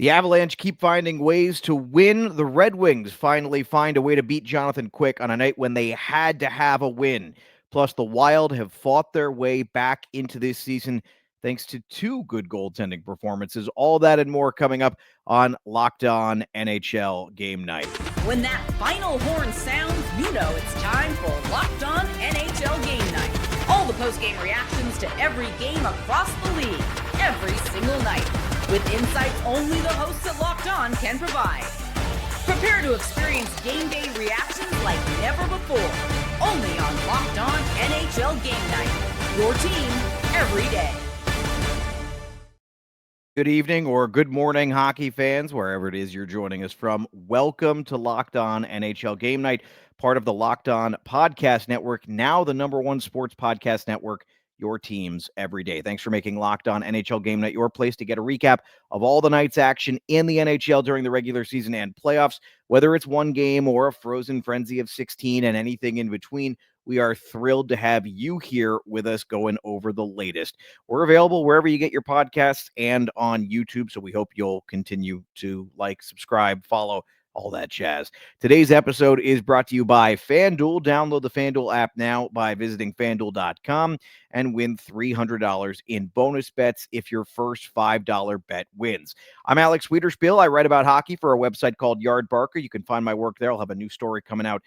The Avalanche keep finding ways to win. The Red Wings finally find a way to beat Jonathan Quick on a night when they had to have a win. Plus, the Wild have fought their way back into this season thanks to two good goaltending performances. All that and more coming up on Locked On NHL Game Night. When that final horn sounds, you know it's time for Locked On NHL Game Night. All the post-game reactions to every game across the league, every single night, with insights only the hosts at Locked On can provide. Prepare to experience game day reactions like never before, only on Locked On NHL Game Night. Your team every day. Good evening or good morning, hockey fans, wherever it is you're joining us from. Welcome to Locked On NHL Game Night, part of the Locked On Podcast Network, now the #1 sports podcast network, your teams every day. Thanks for making Locked On NHL Game Night your place to get a recap of all the night's action in the NHL during the regular season and playoffs. Whether it's one game or a frozen frenzy of 16 and anything in between, we are thrilled to have you here with us going over the latest. We're available wherever you get your podcasts and on YouTube, so we hope you'll continue to like, subscribe, follow, all that jazz. Today's episode is brought to you by FanDuel. Download the FanDuel app now by visiting FanDuel.com and win $300 in bonus bets if your first $5 bet wins. I'm Alex Wiederspiel. I write about hockey for a website called Yardbarker. You can find my work there. I'll have a new story coming out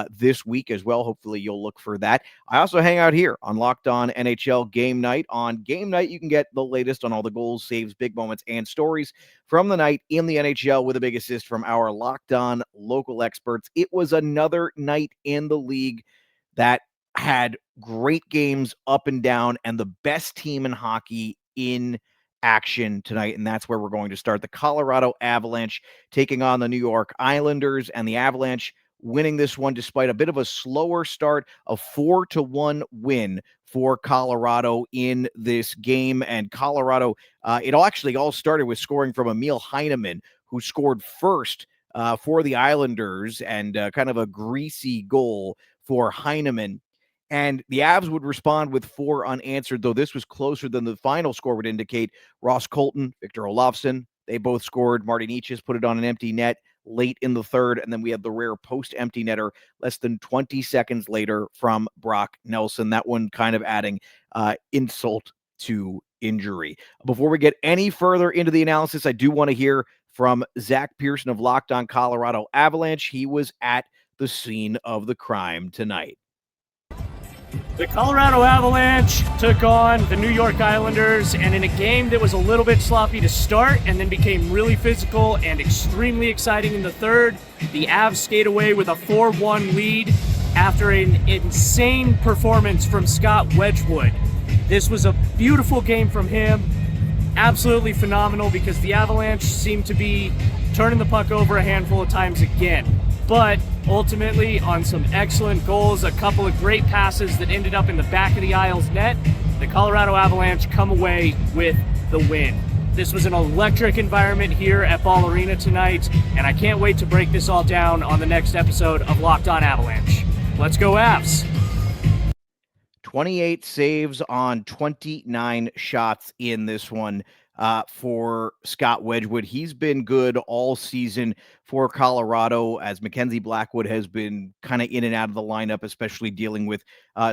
this week as well. Hopefully you'll look for that. I also hang out here on Locked On NHL Game Night. On Game Night, you can get the latest on all the goals, saves, big moments, and stories from the night in the NHL with a big assist from our Locked On local experts. It was another night in the league that had great games up and down and the best team in hockey in action tonight, and that's where we're going to start. The Colorado Avalanche taking on the New York Islanders, and the Avalanche winning this one despite a bit of a slower start, a 4-1 win for Colorado in this game. And Colorado, it all started with scoring from Emil Heineman, who scored first for the Islanders, and kind of a greasy goal for Heineman. And the Avs would respond with 4 unanswered, though this was closer than the final score would indicate. Ross Colton, Victor Olofsson, they both scored. Marty Nietzsche put it on an empty net late in the third, and then we had the rare post-empty netter less than 20 seconds later from Brock Nelson. That one kind of adding insult to injury. Before we get any further into the analysis, I do want to hear from Zach Pearson of Locked On Colorado Avalanche. He was at the scene of the crime tonight. The Colorado Avalanche took on the New York Islanders, and in a game that was a little bit sloppy to start and then became really physical and extremely exciting in the third, the Avs skate away with a 4-1 lead after an insane performance from Scott Wedgwood. This was a beautiful game from him, absolutely phenomenal, because the Avalanche seemed to be turning the puck over a handful of times again. But ultimately, on some excellent goals, a couple of great passes that ended up in the back of the Isles net, the Colorado Avalanche come away with the win. This was an electric environment here at Ball Arena tonight, and I can't wait to break this all down on the next episode of Locked On Avalanche. Let's go Avs! 28 saves on 29 shots in this one for Scott Wedgwood. He's been good all season for Colorado, as Mackenzie Blackwood has been kind of in and out of the lineup, especially dealing with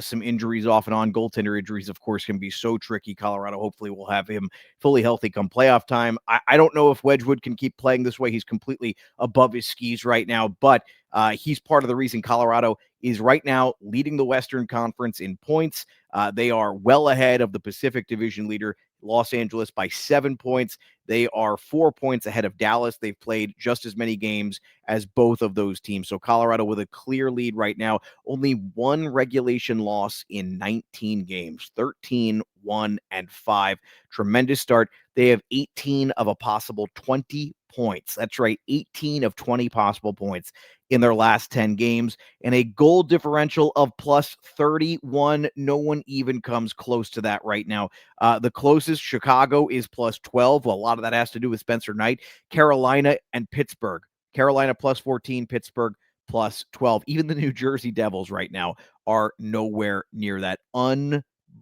some injuries off and on. Goaltender injuries, of course, can be so tricky. Colorado hopefully will have him fully healthy come playoff time. I don't know if Wedgwood can keep playing this way. He's completely above his skis right now, but he's part of the reason Colorado is right now leading the Western Conference in points. They are well ahead of the Pacific Division leader, Los Angeles, by 7 points. They are 4 points ahead of Dallas. They've played just as many games as both of those teams. So Colorado with a clear lead right now. Only one regulation loss in 19 games, 13, 1, and 5. Tremendous start. They have 18 of a possible 20 points. That's right, 18 of 20 possible points in their last 10 games, and a goal differential of plus 31. No one even comes close to that right now. The closest, Chicago, is plus 12. Well, a lot of that has to do with Spencer Knight. Carolina and Pittsburgh. Carolina plus 14, Pittsburgh plus 12. Even the New Jersey Devils right now are nowhere near that.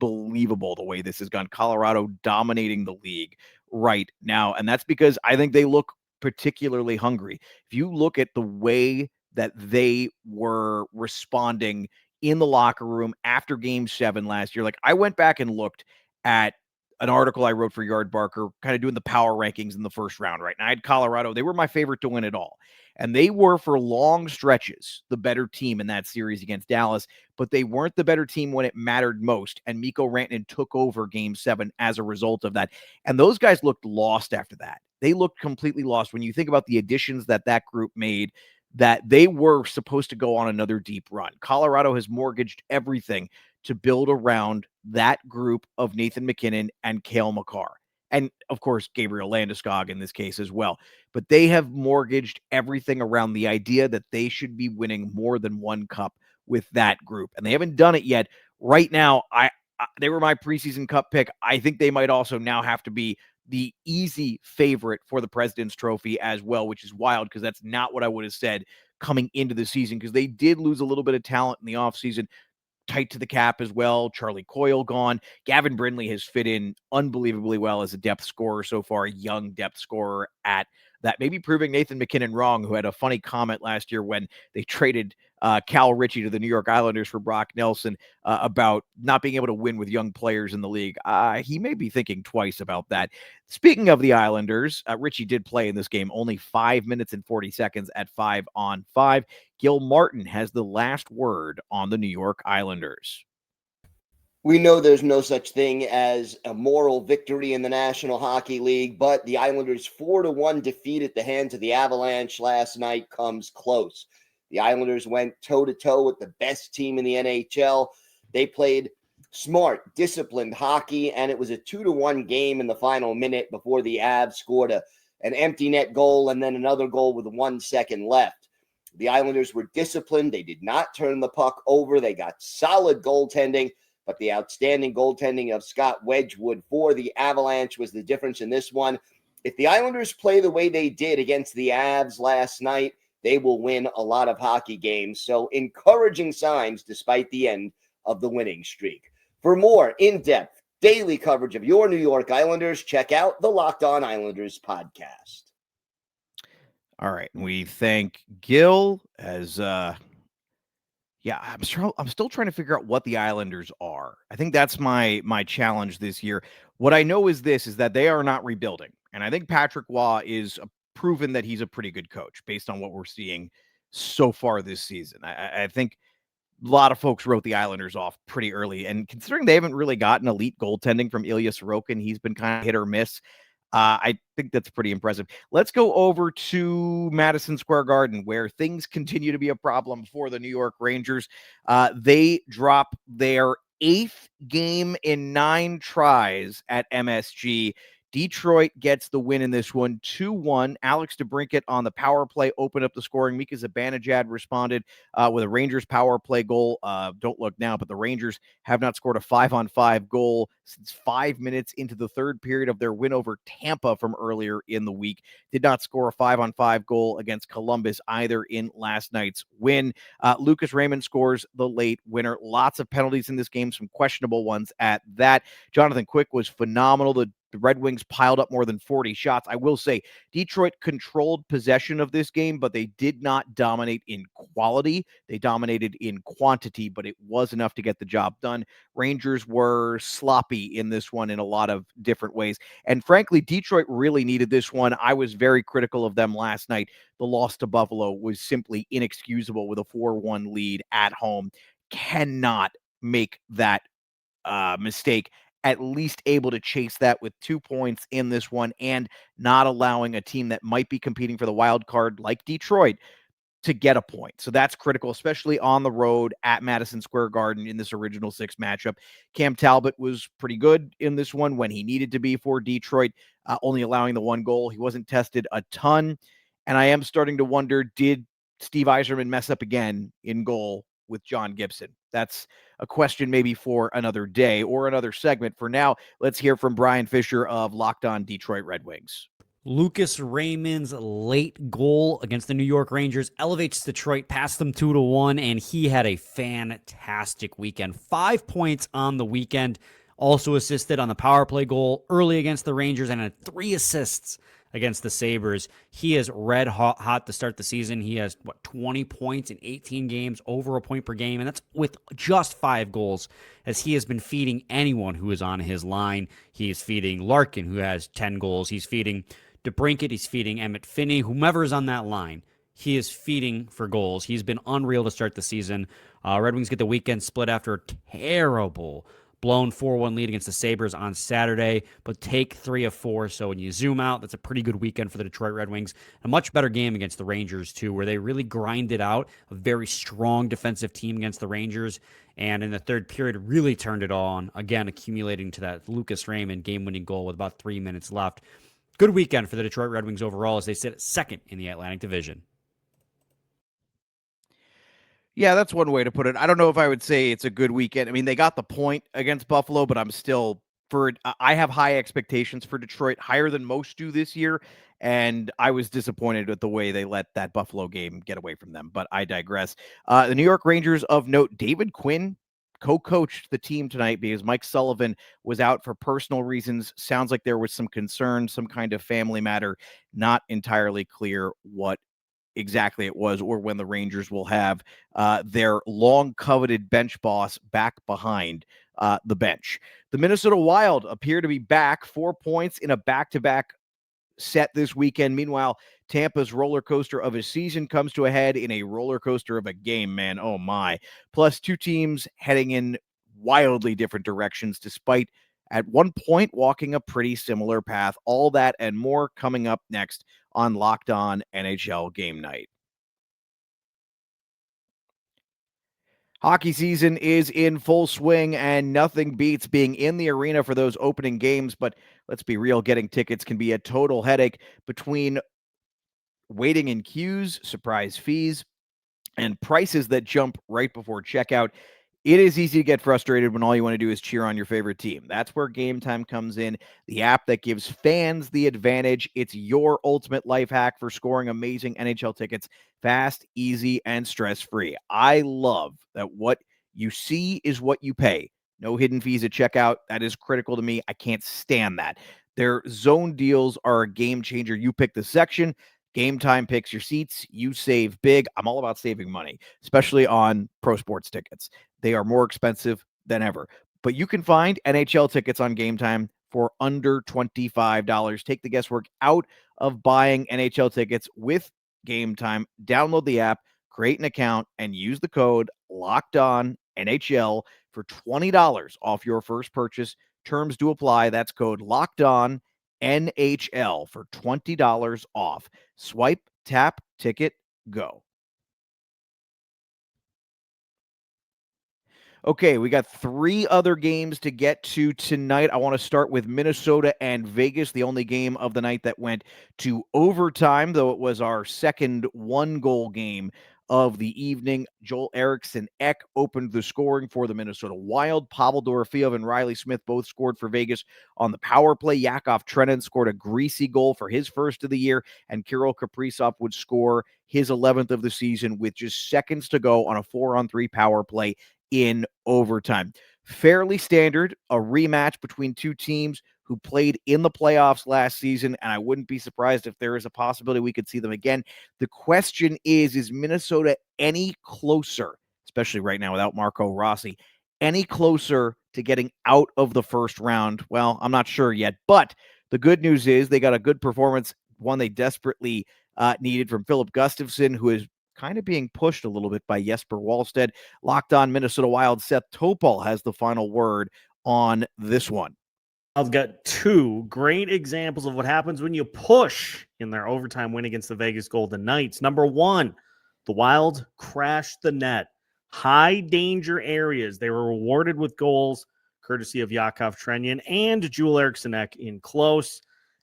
unbelievable the way this has gone. Colorado dominating the league right now. And that's because I think they look particularly hungry. If you look at the way that they were responding in the locker room after game 7 last year, like I went back and looked at an article I wrote for Yard Barker, kind of doing the power rankings in the first round, right? And I had Colorado. They were my favorite to win it all. And they were, for long stretches, the better team in that series against Dallas, but they weren't the better team when it mattered most. And Mikko Rantanen took over game 7 as a result of that. And those guys looked lost after that. They looked completely lost when you think about the additions that group made, that they were supposed to go on another deep run. Colorado has mortgaged everything to build around that group of Nathan MacKinnon and Cale Makar. And, of course, Gabriel Landeskog in this case as well. But they have mortgaged everything around the idea that they should be winning more than one cup with that group. And they haven't done it yet. Right now, they were my preseason cup pick. I think they might also now have to be the easy favorite for the President's Trophy as well, which is wild because that's not what I would have said coming into the season, because they did lose a little bit of talent in the offseason. Tight to the cap as well. Charlie Coyle gone. Gavin Brindley has fit in unbelievably well as a depth scorer so far, a young depth scorer at that. Maybe proving Nathan MacKinnon wrong, who had a funny comment last year when they traded Cal Ritchie to the New York Islanders for Brock Nelson about not being able to win with young players in the league. He may be thinking twice about that. Speaking of the Islanders, Ritchie did play in this game, only 5 minutes and 40 seconds at 5-on-5. Gil Martin has the last word on the New York Islanders. We know there's no such thing as a moral victory in the National Hockey League, but the Islanders' 4-1 defeat at the hands of the Avalanche last night comes close. The Islanders went toe-to-toe with the best team in the NHL. They played smart, disciplined hockey, and it was a 2-1 game in the final minute before the Avs scored an empty net goal and then another goal with 1 second left. The Islanders were disciplined. They did not turn the puck over. They got solid goaltending, but the outstanding goaltending of Scott Wedgwood for the Avalanche was the difference in this one. If the Islanders play the way they did against the Avs last night, they will win a lot of hockey games. So encouraging signs despite the end of the winning streak. For more in-depth daily coverage of your New York Islanders, check out the Locked On Islanders podcast. All right. We thank Gil as I'm still trying to figure out what the Islanders are. I think that's my challenge this year. What I know is that they are not rebuilding. And I think Patrick Waugh is proven that he's a pretty good coach based on what we're seeing so far this season. I think a lot of folks wrote the Islanders off pretty early. And considering they haven't really gotten elite goaltending from Ilya Sorokin, he's been kind of hit or miss. I think that's pretty impressive. Let's go over to Madison Square Garden, where things continue to be a problem for the New York Rangers. They drop their 8th game in 9 tries at MSG. Detroit gets the win in this one, 2-1. Alex DeBrincat on the power play opened up the scoring. Mika Zibanejad responded with a Rangers power play goal. Don't look now, but the Rangers have not scored a 5-on-5 goal since 5 minutes into the third period of their win over Tampa from earlier in the week. Did not score a 5-on-5 goal against Columbus either in last night's win. Lucas Raymond scores the late winner. Lots of penalties in this game, some questionable ones at that. Jonathan Quick was phenomenal. The Red Wings piled up more than 40 shots. I will say Detroit controlled possession of this game, but they did not dominate in quality. They dominated in quantity, but it was enough to get the job done. Rangers were sloppy in this one in a lot of different ways. And frankly, Detroit really needed this one. I was very critical of them last night. The loss to Buffalo was simply inexcusable with a 4-1 lead at home. Cannot make that mistake. At least able to chase that with 2 points in this one and not allowing a team that might be competing for the wild card like Detroit to get a point. So that's critical, especially on the road at Madison Square Garden in this original 6 matchup. Cam Talbot was pretty good in this one when he needed to be for Detroit, only allowing the 1 goal. He wasn't tested a ton. And I am starting to wonder, did Steve Yzerman mess up again in goal with John Gibson? That's a question maybe for another day or another segment. For now, let's hear from Brian Fisher of Locked On Detroit Red Wings. Lucas Raymond's late goal against the New York Rangers elevates Detroit past them 2-1, and he had a fantastic weekend. 5 points on the weekend. Also assisted on the power play goal early against the Rangers and had 3 assists against the Sabres. He is red hot to start the season. He has, 20 points in 18 games, over a point per game, and that's with just 5 goals, as he has been feeding anyone who is on his line. He is feeding Larkin, who has 10 goals. He's feeding DeBrincat, he's feeding Emmett Finney, whomever is on that line. He is feeding for goals. He's been unreal to start the season. Red Wings get the weekend split after a terrible blown 4-1 lead against the Sabres on Saturday, but take 3 of 4. So when you zoom out, that's a pretty good weekend for the Detroit Red Wings. A much better game against the Rangers, too, where they really grinded out a very strong defensive team against the Rangers. And in the third period, really turned it on, again, accumulating to that Lucas Raymond game-winning goal with about 3 minutes left. Good weekend for the Detroit Red Wings overall as they sit second in the Atlantic Division. Yeah, that's one way to put it. I don't know if I would say it's a good weekend. I mean, they got the point against Buffalo, but I'm still I have high expectations for Detroit, higher than most do this year, and I was disappointed with the way they let that Buffalo game get away from them, but I digress. The New York Rangers of note, David Quinn co-coached the team tonight because Mike Sullivan was out for personal reasons. Sounds like there was some concern, some kind of family matter. Not entirely clear what exactly it was or when the Rangers will have their long coveted bench boss back behind the bench. The Minnesota Wild appear to be back, 4 points in a back-to-back set this weekend. Meanwhile, Tampa's roller coaster of a season comes to a head in a roller coaster of a game, man. Oh my. Plus 2 teams heading in wildly different directions, despite at one point walking a pretty similar path. All that and more coming up next on Locked On NHL Game Night. Hockey season is in full swing, and nothing beats being in the arena for those opening games. But let's be real, getting tickets can be a total headache between waiting in queues, surprise fees, and prices that jump right before checkout. It is easy to get frustrated when all you want to do is cheer on your favorite team. That's where Game Time comes in, the app that gives fans the advantage. It's your ultimate life hack for scoring amazing NHL tickets fast, easy, and stress-free. I love that what you see is what you pay. No hidden fees at checkout. That is critical to me. I can't stand that. Their zone deals are a game changer. You pick the section. Game Time picks your seats. You save big. I'm all about saving money, especially on pro sports tickets. They are more expensive than ever. But you can find NHL tickets on Game Time for under $25. Take the guesswork out of buying NHL tickets with Game Time. Download the app, create an account, and use the code LOCKEDONNHL for $20 off your first purchase. Terms do apply. That's code LOCKEDONNHL for $20 off. Swipe, tap, ticket, go. Okay, we got 3 other games to get to tonight. I want to start with Minnesota and Vegas, the only game of the night that went to overtime, though it was our second 1-goal game of the evening. Joel Eriksson Ek opened the scoring for the Minnesota Wild. Pavel Dorofeev and Riley Smith both scored for Vegas on the power play. Yakov Trenin scored a greasy goal for his first of the year, and Kirill Kaprizov would score his 11th of the season with just seconds to go on a 4-on-3 power play in overtime. Fairly standard, a rematch between 2 teams who played in the playoffs last season, and I wouldn't be surprised if there is a possibility we could see them again. The question is Minnesota any closer, especially right now without Marco Rossi, any closer to getting out of the first round? Well, I'm not sure yet, but the good news is they got a good performance, one they desperately needed from Philip Gustafsson, who is kind of being pushed a little bit by Jesper Wallstedt. Locked On Minnesota Wild, Seth Topol has the final word on this one. I've got 2 great examples of what happens when you push in their overtime win against the Vegas Golden Knights. Number 1, the Wild crashed the net. High danger areas. They were rewarded with goals, courtesy of Yakov Trenin and Joel Eriksson Ek in close.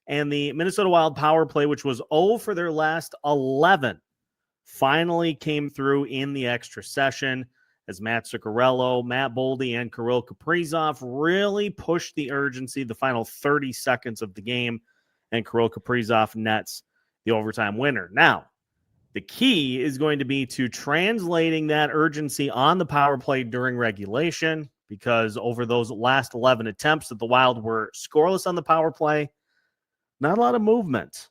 And the Minnesota Wild power play, which was 0 for their last 11, finally came through in the extra session as Matt Zuccarello, Matt Boldy, and Kirill Kaprizov really pushed the urgency the final 30 seconds of the game and Kirill Kaprizov nets the overtime winner. Now, the key is going to be to translating that urgency on the power play during regulation, because over those last 11 attempts that the Wild were scoreless on the power play, not a lot of movement.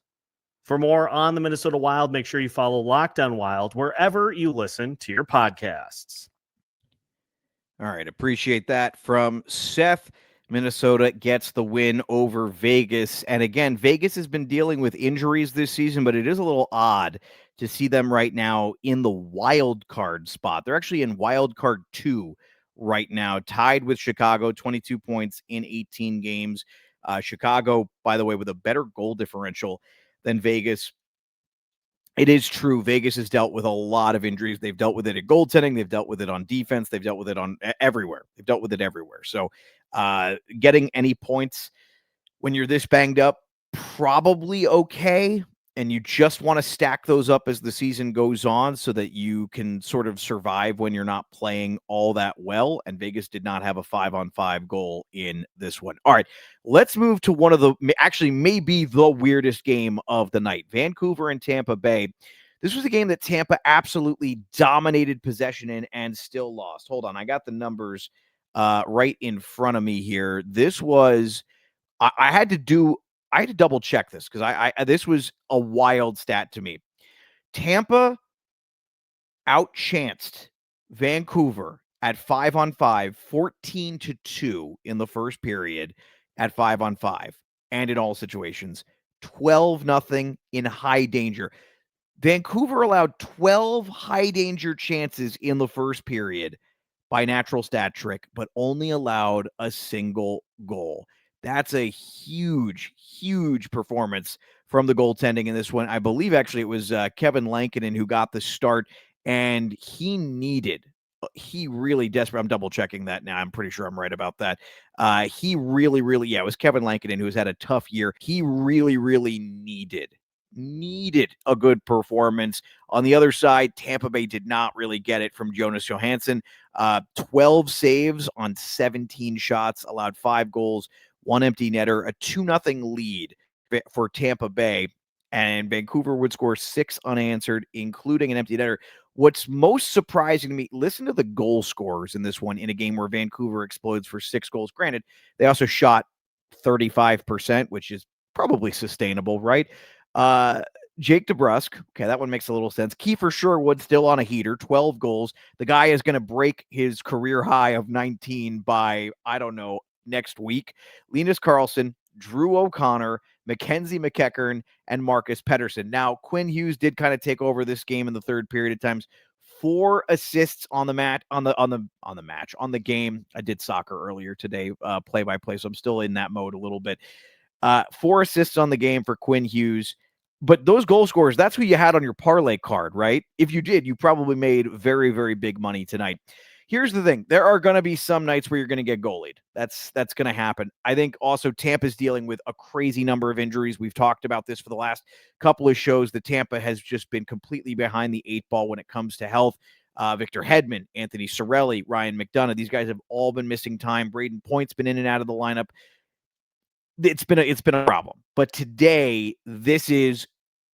For more on the Minnesota Wild, make sure you follow Locked On Wild wherever you listen to your podcasts. All right, appreciate that from Seth. Minnesota gets the win over Vegas. And again, Vegas has been dealing with injuries this season, but it is a little odd to see them right now in the wild card spot. They're actually in wild card 2 right now, tied with Chicago, 22 points in 18 games. Chicago, by the way, with a better goal differential than Vegas. It is true. Vegas has dealt with a lot of injuries. They've dealt with it at goaltending. They've dealt with it on defense. They've dealt with it on everywhere. They've dealt with it everywhere. So getting any points when you're this banged up, probably okay. And you just want to stack those up as the season goes on so that you can sort of survive when you're not playing all that well. And Vegas did not have a 5-on-5 goal in this one. All right, let's move to one of the, actually maybe the weirdest game of the night. Vancouver and Tampa Bay. This was a game that Tampa absolutely dominated possession in and still lost. Hold on, I got the numbers right in front of me here. This was, I had to double check this because I this was a wild stat to me. Tampa outchanced Vancouver at 5-on-5, 14-2 in the first period at 5-on-5, and in all situations, 12-0 in high danger. Vancouver allowed 12 high danger chances in the first period by natural stat trick, but only allowed a single goal. That's a huge, huge performance from the goaltending in this one. I believe actually it was Kevin Lankinen who got the start, and he really desperate. I'm double checking that now. I'm pretty sure I'm right about that. He really, it was Kevin Lankinen who has had a tough year. He really, needed a good performance. On the other side, Tampa Bay did not really get it from Jonas Johansson. 12 saves on 17 shots, allowed 5 goals, 1 empty netter, a 2-0 lead for Tampa Bay, and Vancouver would score 6 unanswered, including an empty netter. What's most surprising to me, listen to the goal scorers in this one in a game where Vancouver explodes for 6 goals. Granted, they also shot 35%, which is probably sustainable, right? Jake DeBrusk, okay, that one makes a little sense. Kiefer Sherwood still on a heater, 12 goals. The guy is going to break his career high of 19 by, I don't know, next week. Linus Karlsson, Drew O'Connor, Mackenzie McEachern, and Marcus Pettersson. Now, Quinn Hughes did kind of take over this game in the third period at times. 4 assists on the game. I did soccer earlier today, play-by-play, so I'm still in that mode a little bit. 4 assists on the game for Quinn Hughes. But those goal scorers, that's who you had on your parlay card, right? If you did, you probably made very, very big money tonight. Here's the thing. There are going to be some nights where you're going to get goalied. That's going to happen. I think also Tampa's dealing with a crazy number of injuries. We've talked about this for the last couple of shows. The Tampa has just been completely behind the 8 ball when it comes to health. Victor Hedman, Anthony Cirelli, Ryan McDonough, these guys have all been missing time. Braden Point's been in and out of the lineup. It's been a problem. But today, this is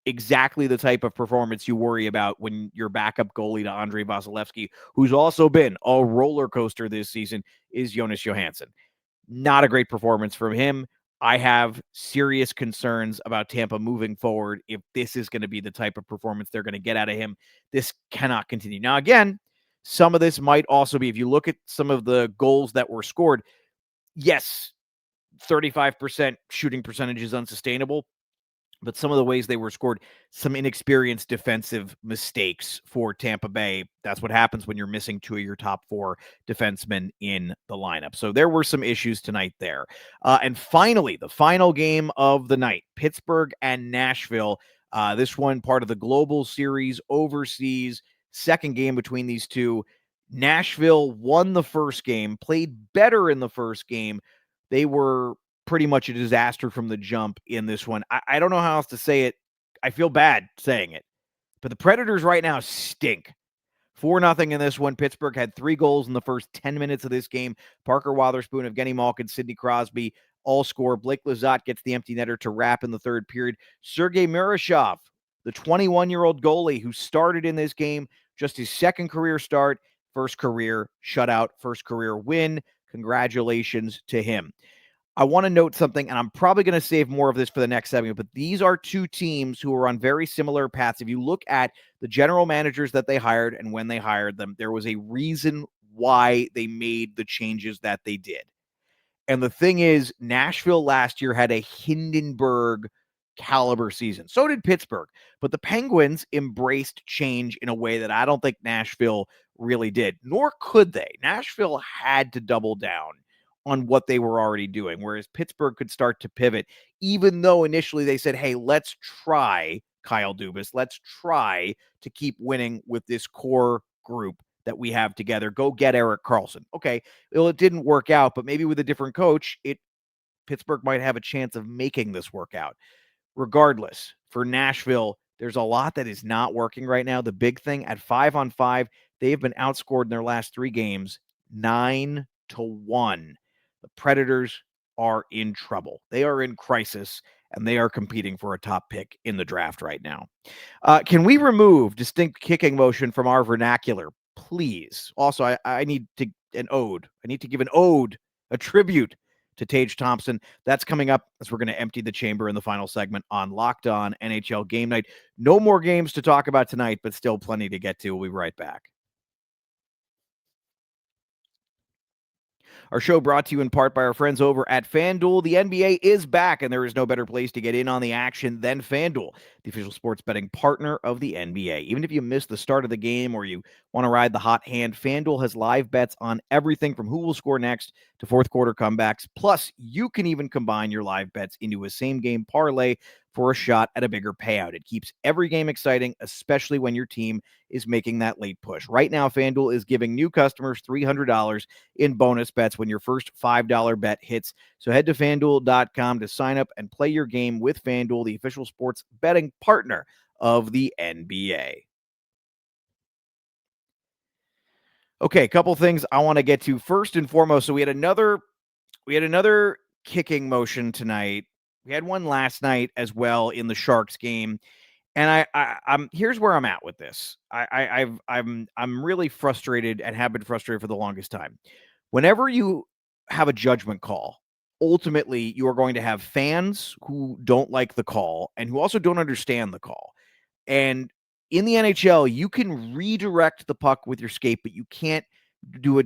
exactly the type of performance you worry about when your backup goalie to Andrei Vasilevsky, who's also been a roller coaster this season, is Jonas Johansson. Not a great performance from him. I have serious concerns about Tampa moving forward. If this is going to be the type of performance they're going to get out of him, this cannot continue. Now, again, some of this might also be, if you look at some of the goals that were scored, yes, 35% shooting percentage is unsustainable, but some of the ways they were scored, some inexperienced defensive mistakes for Tampa Bay. That's what happens when you're missing 2 of your top 4 defensemen in the lineup. So there were some issues tonight there. And finally, the final game of the night, Pittsburgh and Nashville. This one part of the Global Series overseas, second game between these two. Nashville won the first game, played better in the first game. They were pretty much a disaster from the jump in this one. I don't know how else to say it. I feel bad saying it, but the Predators right now stink. 4-0 in this one. Pittsburgh had 3 goals in the first 10 minutes of this game. Parker Wotherspoon, Evgeny Malkin, Sidney Crosby all score. Blake Lizotte gets the empty netter to wrap in the third period. Sergei Murashov, the 21-year-old goalie who started in this game, just his second career start, first career shutout, first career win. Congratulations to him. I want to note something, and I'm probably going to save more of this for the next segment, but these are two teams who are on very similar paths. If you look at the general managers that they hired and when they hired them, there was a reason why they made the changes that they did. And the thing is, Nashville last year had a Hindenburg caliber season. So did Pittsburgh. But the Penguins embraced change in a way that I don't think Nashville really did, nor could they. Nashville had to double down on what they were already doing, whereas Pittsburgh could start to pivot, even though initially they said, hey, let's try Kyle Dubas. Let's try to keep winning with this core group that we have together. Go get Erik Karlsson. Okay, well, it didn't work out, but maybe with a different coach, Pittsburgh might have a chance of making this work out. Regardless, for Nashville, there's a lot that is not working right now. The big thing at 5-on-5, they have been outscored in their last 3 games 9-1. The Predators are in trouble. They are in crisis, and they are competing for a top pick in the draft right now. Can we remove distinct kicking motion from our vernacular, please? Also, I need to an ode. I need to give an ode, a tribute to Tage Thompson. That's coming up as we're going to empty the chamber in the final segment on Locked On NHL Game Night. No more games to talk about tonight, but still plenty to get to. We'll be right back. Our show brought to you in part by our friends over at FanDuel. The NBA is back, and there is no better place to get in on the action than FanDuel, the official sports betting partner of the NBA. Even if you missed the start of the game or you want to ride the hot hand, FanDuel has live bets on everything from who will score next to fourth quarter comebacks. Plus, you can even combine your live bets into a same-game parlay for a shot at a bigger payout. It keeps every game exciting, especially when your team is making that late push. Right now, FanDuel is giving new customers $300 in bonus bets when your first $5 bet hits. So head to FanDuel.com to sign up and play your game with FanDuel, the official sports betting partner of the NBA. Okay, a couple things I want to get to. First and foremost, so we had another kicking motion tonight. We had one last night as well in the Sharks game. And I'm here's where I'm at with this. I'm really frustrated and have been frustrated for the longest time. Whenever you have a judgment call, ultimately you are going to have fans who don't like the call and who also don't understand the call. And in the NHL, you can redirect the puck with your skate, but you can't do a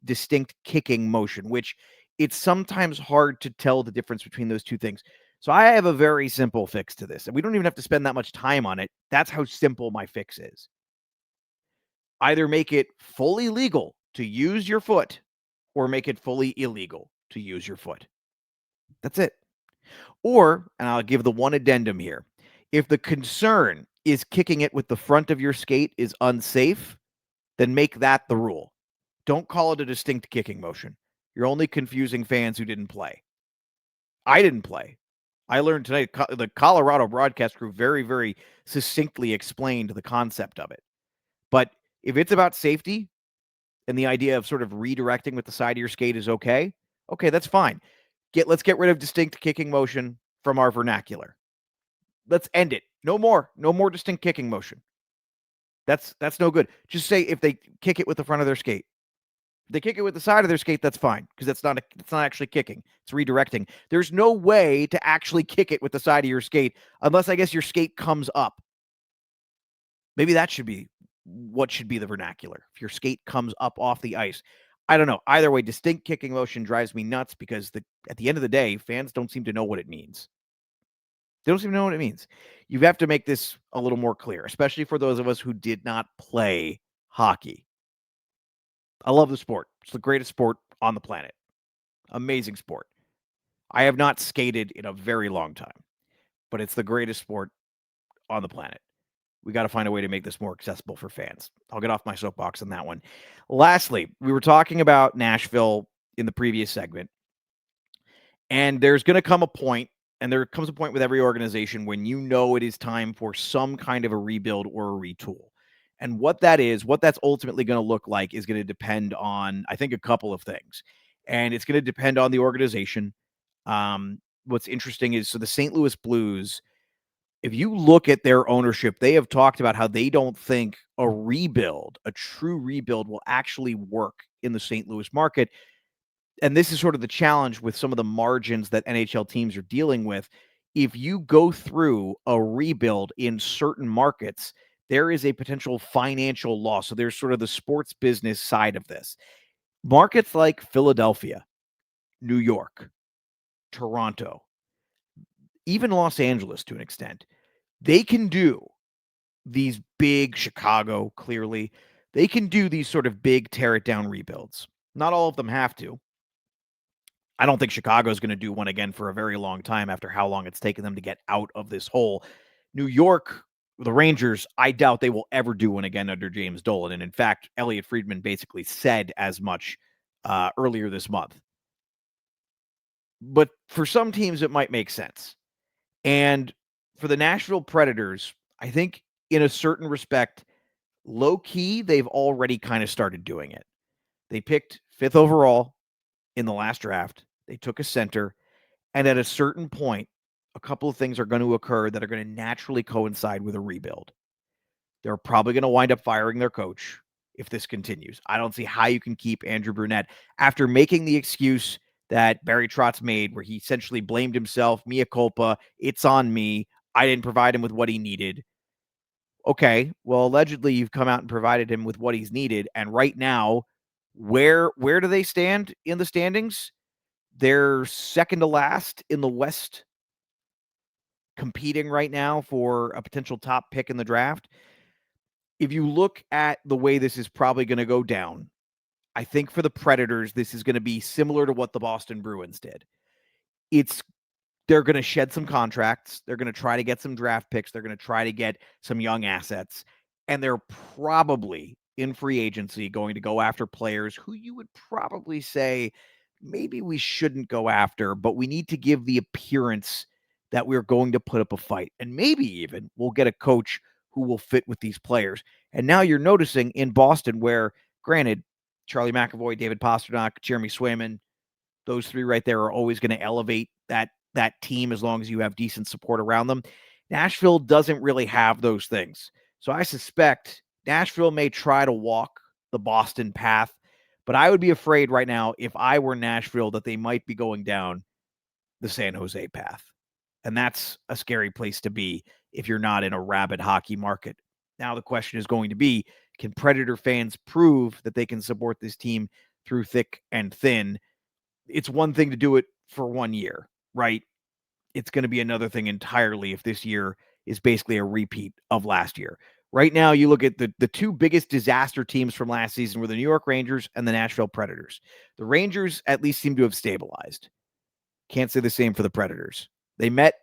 distinct kicking motion, which it's sometimes hard to tell the difference between those two things. So I have a very simple fix to this, and we don't even have to spend that much time on it. That's how simple my fix is. Either make it fully legal to use your foot or make it fully illegal to use your foot. That's it. Or, and I'll give the one addendum here, if the concern is kicking it with the front of your skate is unsafe, then make that the rule. Don't call it a distinct kicking motion. You're only confusing fans who didn't play. I didn't play. I learned tonight, the Colorado broadcast crew very, very succinctly explained the concept of it. But if it's about safety and the idea of sort of redirecting with the side of your skate is okay, that's fine. Let's get rid of distinct kicking motion from our vernacular. Let's end it. No more distinct kicking motion. That's no good. Just say if they kick it with the front of their skate. If they kick it with the side of their skate, that's fine, because it's not actually kicking. It's redirecting. There's no way to actually kick it with the side of your skate unless, I guess, your skate comes up. Maybe that should be what should be the vernacular. If your skate comes up off the ice. I don't know. Either way, distinct kicking motion drives me nuts because at the end of the day, fans don't seem to know what it means. They don't seem to know what it means. You have to make this a little more clear, especially for those of us who did not play hockey. I love the sport. It's the greatest sport on the planet. Amazing sport. I have not skated in a very long time, but it's the greatest sport on the planet. We got to find a way to make this more accessible for fans. I'll get off my soapbox on that one. Lastly, we were talking about Nashville in the previous segment, and there's going to come a point, and there comes a point with every organization when you know it is time for some kind of a rebuild or a retool. And what that's ultimately going to look like is going to depend on, I think, a couple of things. And it's going to depend on the organization. What's interesting is, so the St. Louis Blues, if you look at their ownership, they have talked about how they don't think a true rebuild, will actually work in the St. Louis market. And this is sort of the challenge with some of the margins that NHL teams are dealing with. If you go through a rebuild in certain markets, there is a potential financial loss. So there's sort of the sports business side of this. Markets like Philadelphia, New York, Toronto, even Los Angeles to an extent, they can do these big, Chicago, clearly, they can do these sort of big tear it down rebuilds. Not all of them have to. I don't think Chicago is going to do one again for a very long time after how long it's taken them to get out of this hole. New York, the Rangers, I doubt they will ever do one again under James Dolan. And in fact, Elliot Friedman basically said as much earlier this month. But for some teams, it might make sense. And for the Nashville Predators, I think in a certain respect, low key, they've already kind of started doing it. They picked 5th overall in the last draft. They took a center. And at a certain point, a couple of things are going to occur that are going to naturally coincide with a rebuild. They're probably going to wind up firing their coach if this continues. I don't see how you can keep Andrew Brunette after making the excuse that Barry Trotz made, where he essentially blamed himself, mea culpa, it's on me, I didn't provide him with what he needed. Okay, well, allegedly you've come out and provided him with what he's needed, and right now, where do they stand in the standings? They're second to last in the West, competing right now for a potential top pick in the draft. If you look at the way this is probably going to go down, I think for the Predators, this is going to be similar to what the Boston Bruins did. They're going to shed some contracts. They're going to try to get some draft picks. They're going to try to get some young assets. And they're probably in free agency going to go after players who you would probably say, maybe we shouldn't go after, but we need to give the appearance that we're going to put up a fight. And maybe even we'll get a coach who will fit with these players. And now you're noticing in Boston where, granted, Charlie McAvoy, David Pastrnak, Jeremy Swayman, those three right there are always going to elevate that team as long as you have decent support around them. Nashville doesn't really have those things. So I suspect Nashville may try to walk the Boston path, but I would be afraid right now, if I were Nashville, that they might be going down the San Jose path. And that's a scary place to be if you're not in a rabid hockey market. Now the question is going to be, can Predator fans prove that they can support this team through thick and thin? It's one thing to do it for 1 year, right? It's going to be another thing entirely if this year is basically a repeat of last year. Right now, you look at the two biggest disaster teams from last season were the New York Rangers and the Nashville Predators. The Rangers at least seem to have stabilized. Can't say the same for the Predators. They met,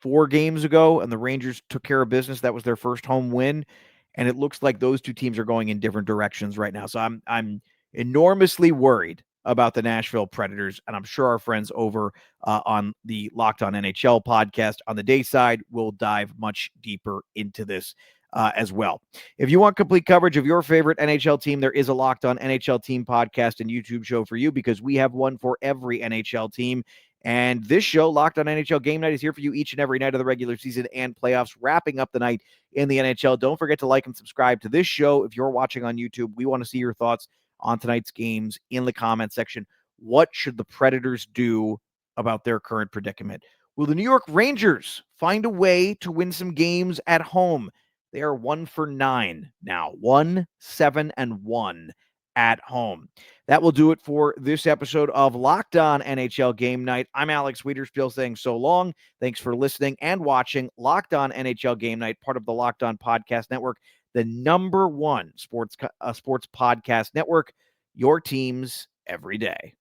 4 games ago, and the Rangers took care of business. That was their first home win, and it looks like those two teams are going in different directions right now. So I'm enormously worried about the Nashville Predators, and I'm sure our friends over on the Locked On NHL podcast on the day side will dive much deeper into this as well. If you want complete coverage of your favorite NHL team, there is a Locked On NHL team podcast and YouTube show for you, because we have one for every NHL team. And this show, Locked On NHL Game Night, is here for you each and every night of the regular season and playoffs, wrapping up the night in the NHL. Don't forget to like and subscribe to this show. If you're watching on YouTube, we want to see your thoughts on tonight's games in the comment section. What should the Predators do about their current predicament? Will the New York Rangers find a way to win some games at home? They are 1 for 9 now, 1-7-1 at home. That will do it for this episode of Locked On NHL Game Night. I'm Alex Wiederspiel saying so long. Thanks for listening and watching Locked On NHL Game Night, part of the Locked On Podcast Network, the #1 sports podcast network, your teams every day.